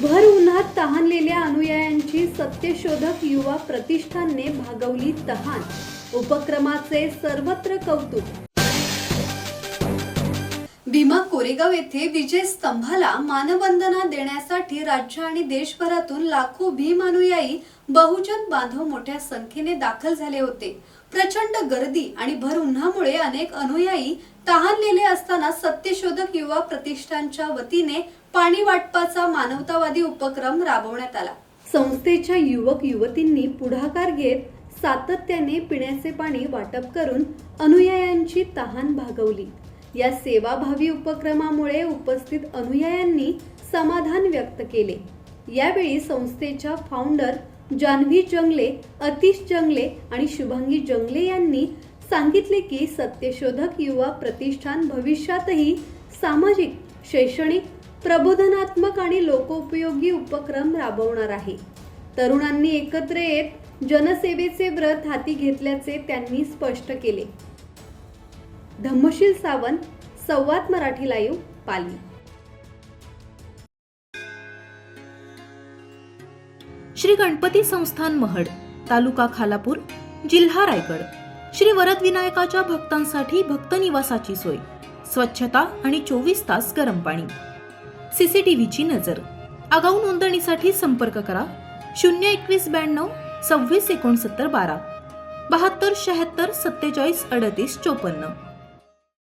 भर उन्हात तहानलेल्या अनुयायांची सत्यशोधक युवा प्रतिष्ठानने भागवली तहान। उपक्रमाचे सर्वत्र कौतुक। भीमा कोरेगाव येथे विजय स्तंभाला मानवंदना देण्यासाठी राज्य आणि देशभरातून लाखो भीम अनुयायी बहुजन बांधव मोठ्या संख्येने दाखल झाले होते। प्रचंड गर्दी आणि भर उन्हामुळे अनेक अनुयायी तहानलेले असताना सत्यशोधक युवा प्रतिष्ठानच्या वतीने पाणी वाटपाचा मानवतावादी उपक्रम राबवण्यात आला। संस्थेच्या युवक युवतींनी पुढाकार घेत सातत्याने पिण्याचे पाणी वाटप करून अनुयायांची तहान भागवली। या सेवाभावी उपक्रमामुळे उपस्थित अनुयायांनी समाधान व्यक्त केले। यावेळी संस्थेच्या फाउंडर जान्हवी जंगले, अतिश जंगले आणि शुभांगी जंगले यांनी सांगितले की सत्यशोधक युवा प्रतिष्ठान भविष्यातही सामाजिक, शैक्षणिक, प्रबोधनात्मक आणि लोकोपयोगी उपक्रम राबवणार आहे। तरुणांनी एकत्र येत जनसेवेचे व्रत हाती घेतल्याचे त्यांनी स्पष्ट केले। धम्मशील सावंत, संवाद मराठी लाईव्ह, पाली। श्री गणपती संस्थान महड, तालुका खालापूर, जिल्हा रायगड। श्री वरद विनायकाच्या भक्तांसाठी भक्त निवासाची सोय, स्वच्छता आणि 24 तास गरम पाणी, सीसीटीव्हीची नजर। आगाऊ नोंदणीसाठी संपर्क करा 021 92 26 69 12 72 76 47 38 54।